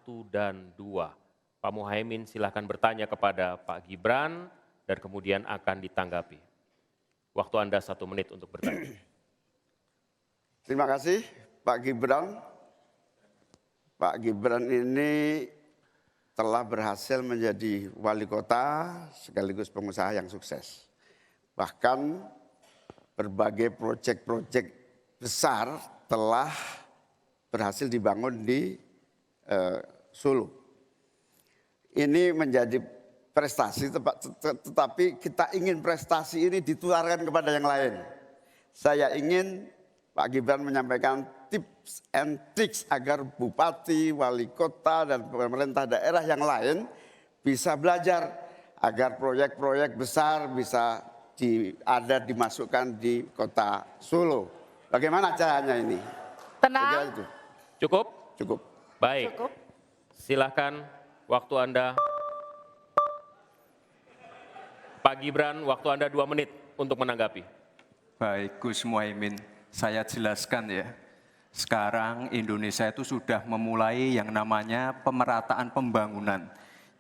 1 dan 2. Pak Muhaimin silahkan bertanya kepada Pak Gibran dan kemudian akan ditanggapi. Waktu Anda 1 menit untuk bertanya. Terima kasih Pak Gibran. Pak Gibran ini telah berhasil menjadi wali kota sekaligus pengusaha yang sukses. Bahkan berbagai proyek-proyek besar telah berhasil dibangun di Solo. Ini menjadi prestasi, tetapi kita ingin prestasi ini ditularkan kepada yang lain. Saya ingin Pak Gibran menyampaikan tips and tricks agar bupati, wali kota, dan pemerintah daerah yang lain bisa belajar agar proyek-proyek besar bisa dimasukkan di kota Solo. Bagaimana caranya ini? Tenang. Cukup? Cukup. Baik. Cukup. Silakan waktu Anda. Pak Gibran, waktu Anda 2 menit untuk menanggapi. Baik, Gus Muhaimin, saya jelaskan ya. Sekarang Indonesia itu sudah memulai yang namanya pemerataan pembangunan.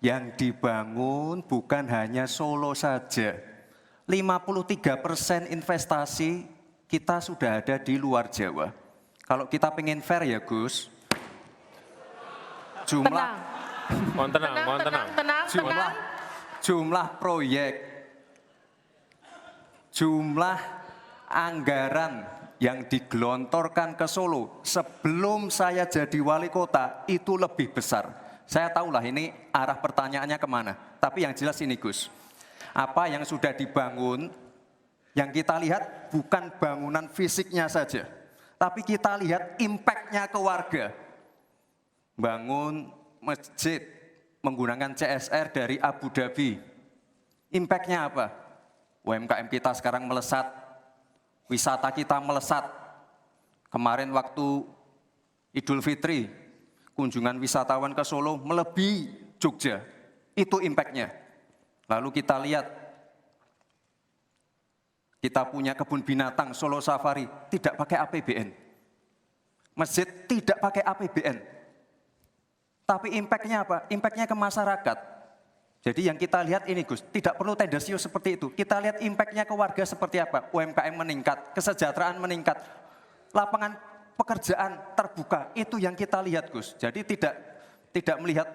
Yang dibangun bukan hanya Solo saja. 53% investasi kita sudah ada di luar Jawa. Kalau kita pengen fair ya Gus, Mohon tenang. Jumlah proyek, jumlah anggaran yang digelontorkan ke Solo sebelum saya jadi wali kota itu lebih besar. Saya tahulah ini arah pertanyaannya kemana, tapi yang jelas ini Gus, apa yang sudah dibangun, yang kita lihat bukan bangunan fisiknya saja, tapi kita lihat impact-nya ke warga. Bangun masjid menggunakan CSR dari Abu Dhabi. Impact-nya apa? UMKM kita sekarang melesat, wisata kita melesat. Kemarin waktu Idul Fitri, kunjungan wisatawan ke Solo melebihi Jogja. Itu impact-nya. Lalu kita lihat, kita punya kebun binatang Solo Safari, tidak pakai APBN. Masjid tidak pakai APBN. Tapi impact-nya apa? Impact-nya ke masyarakat. Jadi yang kita lihat ini Gus, tidak perlu tendensius seperti itu. Kita lihat impact-nya ke warga seperti apa? UMKM meningkat, kesejahteraan meningkat, lapangan pekerjaan terbuka. Itu yang kita lihat Gus. Jadi tidak melihat,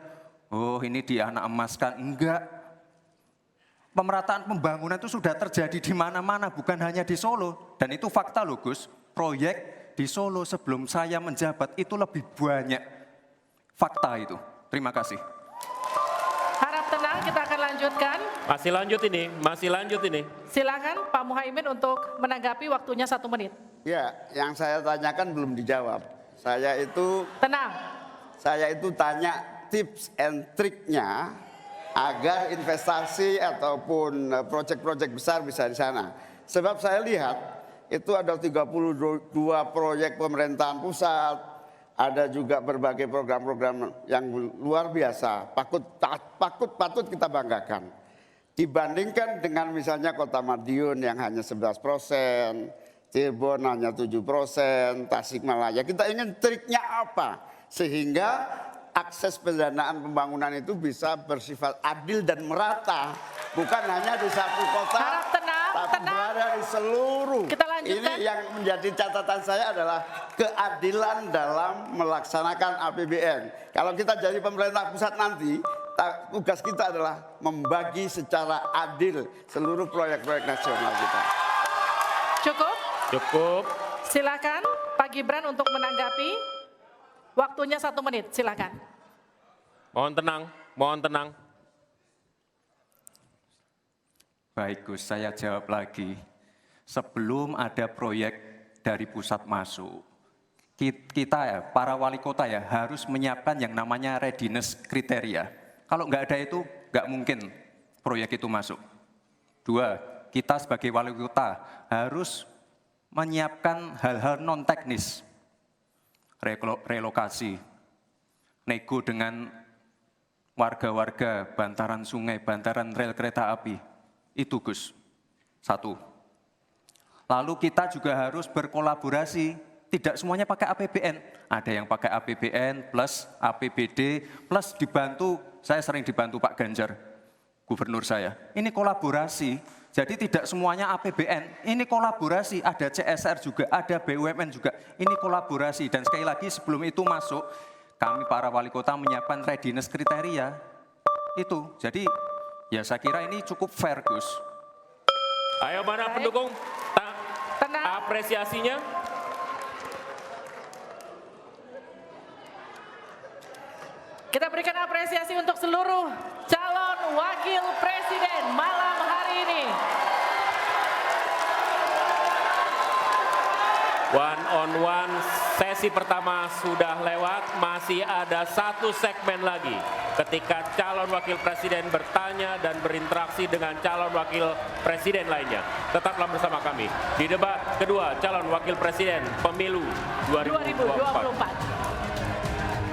oh ini dia anak emaskan. Enggak. Pemerataan pembangunan itu sudah terjadi di mana-mana, bukan hanya di Solo. Dan itu fakta loh Gus, proyek di Solo sebelum saya menjabat itu lebih banyak. Fakta itu. Terima kasih. Harap tenang, kita akan lanjutkan. Masih lanjut ini. Silakan Pak Muhaimin untuk menanggapi, waktunya 1 menit. Ya, yang saya tanyakan belum dijawab. Tenang. Saya itu tanya tips and triknya agar investasi ataupun proyek-proyek besar bisa di sana. Sebab saya lihat itu ada 32 proyek pemerintahan pusat, ada juga berbagai program-program yang luar biasa, patut kita banggakan. Dibandingkan dengan misalnya Kota Madiun yang hanya 11%, Cirebon hanya 7%, Tasikmalaya. Kita ingin triknya apa? Sehingga akses pendanaan pembangunan itu bisa bersifat adil dan merata. Bukan hanya di satu kota, tapi berada di seluruh. Ini yang menjadi catatan saya adalah keadilan dalam melaksanakan APBN. Kalau kita jadi pemerintah pusat nanti, tugas kita adalah membagi secara adil seluruh proyek-proyek nasional kita. Cukup. Silakan Pak Gibran untuk menanggapi. Waktunya 1 menit, silakan. Mohon tenang. Baik Gus, saya jawab lagi. Sebelum ada proyek dari pusat masuk, kita ya, para wali kota ya harus menyiapkan yang namanya readiness kriteria. Kalau nggak ada itu, nggak mungkin proyek itu masuk. 2, kita sebagai wali kota harus menyiapkan hal-hal non-teknis. Relokasi, nego dengan warga-warga, bantaran sungai, bantaran rel kereta api. Itu Gus, 1. Lalu kita juga harus berkolaborasi Tidak semuanya pakai APBN. Ada yang pakai APBN plus APBD plus dibantu, saya sering dibantu Pak Ganjar, gubernur saya. Ini kolaborasi, jadi tidak semuanya APBN. Ini kolaborasi, ada CSR juga, ada BUMN juga. Ini kolaborasi dan sekali lagi sebelum itu masuk, kami para wali kota menyiapkan readiness kriteria. Itu, jadi ya saya kira ini cukup fair, Gus. Ayo mana Baik. pendukung? Tenang. Apresiasinya. Kita berikan apresiasi untuk seluruh calon wakil presiden malam hari ini. One on one, sesi pertama sudah lewat, masih ada satu segmen lagi. Ketika calon wakil presiden bertanya dan berinteraksi dengan calon wakil presiden lainnya. Tetaplah bersama kami di debat kedua calon wakil presiden pemilu 2024. 2024.